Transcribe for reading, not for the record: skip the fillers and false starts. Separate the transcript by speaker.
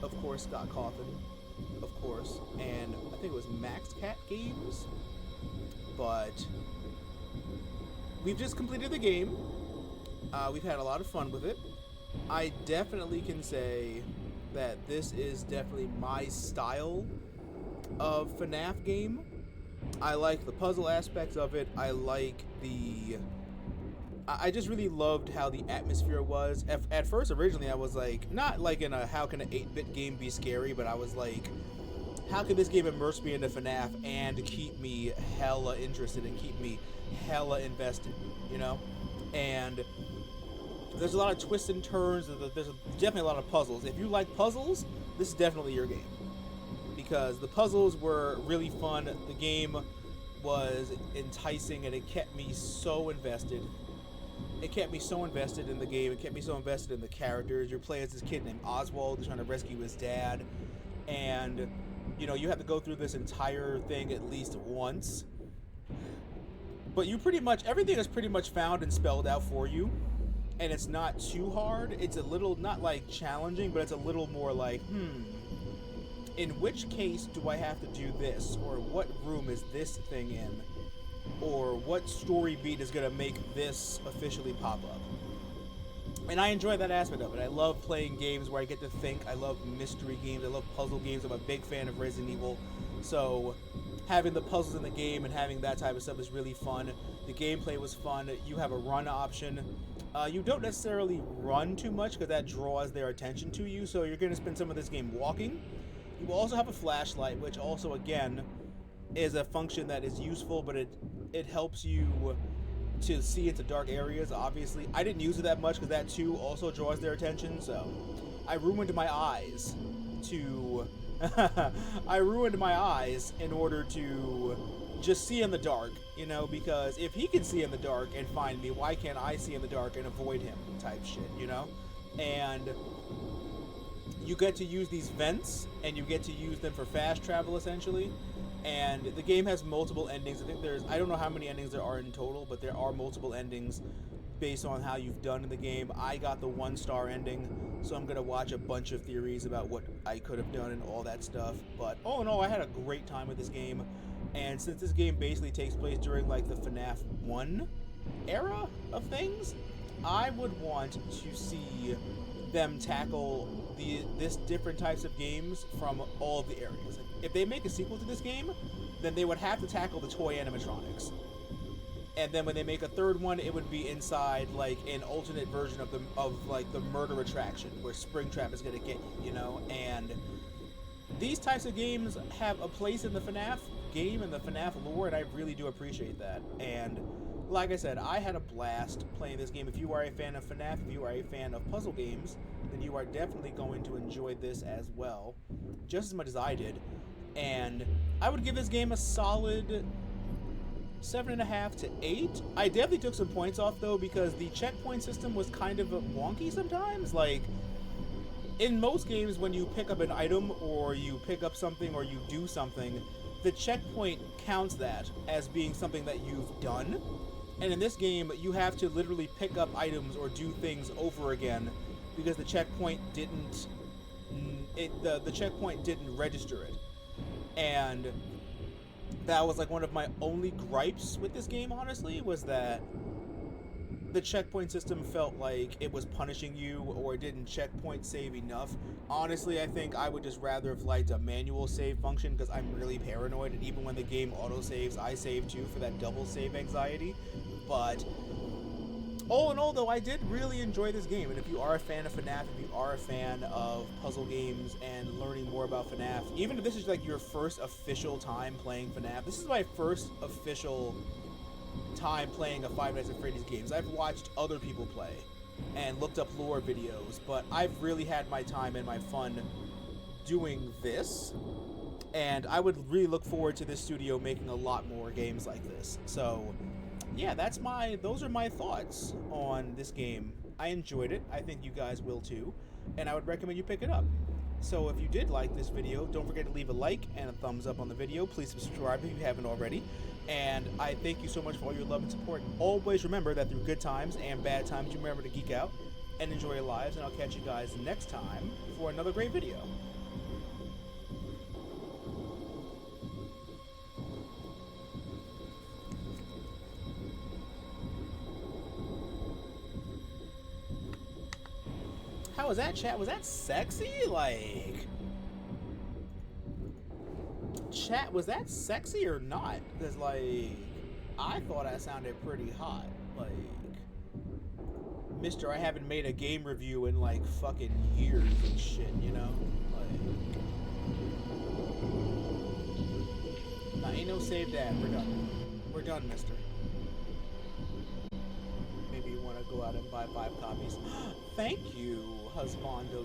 Speaker 1: of course, Scott Cawthon, of course, and I think it was Max Cat Games. But we've just completed the game. We've had a lot of fun with it. I definitely can say that this is definitely my style of FNAF game. I like the puzzle aspects of it. I like the. I just really loved how the atmosphere was. At first, originally, I was like, not like in a how can an 8-bit game be scary, but I was like, how can this game immerse me into FNAF and keep me hella interested and keep me hella invested, you know? And there's a lot of twists and turns. There's definitely a lot of puzzles. If you like puzzles, this is definitely your game. Because the puzzles were really fun. The game was enticing and it kept me so invested. It kept me so invested in the game. It kept me so invested in the characters. You're playing as this kid named Oswald who's trying to rescue his dad. And, you know, you have to go through this entire thing at least once. But you pretty much, everything is pretty much found and spelled out for you. And it's not too hard. It's a little, not like challenging, but it's a little more like, in which case do I have to do this? Or what room is this thing in? Or what story beat is going to make this officially pop up? And I enjoy that aspect of it. I love playing games where I get to think. I love mystery games. I love puzzle games. I'm a big fan of Resident Evil. So having the puzzles in the game and having that type of stuff is really fun. The gameplay was fun. You have a run option. You don't necessarily run too much because that draws their attention to you. So you're going to spend some of this game walking. You will also have a flashlight, which also, again, is a function that is useful, but it helps you to see into dark areas, obviously. I didn't use it that much because that too also draws their attention, so I ruined my eyes to I ruined my eyes in order to just see in the dark, you know, because if he can see in the dark and find me, why can't I see in the dark and avoid him type shit, you know? And you get to use these vents and you get to use them for fast travel essentially. And the game has multiple endings. I think I don't know how many endings there are in total, but there are multiple endings based on how you've done in the game. I got the 1-star ending, so I'm going to watch a bunch of theories about what I could have done and all that stuff. But all in all, I had a great time with this game. And since this game basically takes place during like the FNAF 1 era of things, I would want to see them tackle this different types of games from all of the areas. If they make a sequel to this game, then they would have to tackle the toy animatronics. And then when they make a third one, it would be inside like an alternate version of like the murder attraction where Springtrap is gonna get you, you know? And these types of games have a place in the FNAF game and the FNAF lore, and I really do appreciate that. And like I said, I had a blast playing this game. If you are a fan of FNAF, if you are a fan of puzzle games, then you are definitely going to enjoy this as well, just as much as I did. And I would give this game a solid 7.5 to 8. I definitely took some points off though because the checkpoint system was kind of wonky sometimes. Like in most games, when you pick up an item or you pick up something or you do something, the checkpoint counts that as being something that you've done. And in this game, you have to literally pick up items or do things over again because the checkpoint didn't the checkpoint didn't register it. And that was like one of my only gripes with this game, honestly, was that the checkpoint system felt like it was punishing you or it didn't checkpoint save enough. Honestly, I think I would just rather have liked a manual save function because I'm really paranoid, and even when the game auto-saves, I save too for that double save anxiety. But all in all, though, I did really enjoy this game, and if you are a fan of FNAF, if you are a fan of puzzle games and learning more about FNAF, even if this is like your first official time playing FNAF, this is my first official time playing a Five Nights at Freddy's games. I've watched other people play and looked up lore videos, but I've really had my time and my fun doing this, and I would really look forward to this studio making a lot more games like this. So yeah, those are my thoughts on this game. I enjoyed it. I think you guys will too, and I would recommend you pick it up. So if you did like this video, don't forget to leave a like and a thumbs up on the video. Please subscribe if you haven't already. And I thank you so much for all your love and support. And always remember that through good times and bad times, you remember to geek out and enjoy your lives. And I'll catch you guys next time for another great video. How was that, chat? Was that sexy? Like, chat, was that sexy or not? Because, like, I thought I sounded pretty hot. Like, Mister, I haven't made a game review in, like, fucking years and shit, you know? Like, nah, ain't no save that. We're done. We're done, mister. Maybe you want to go out and buy 5 copies. Thank you, husbando.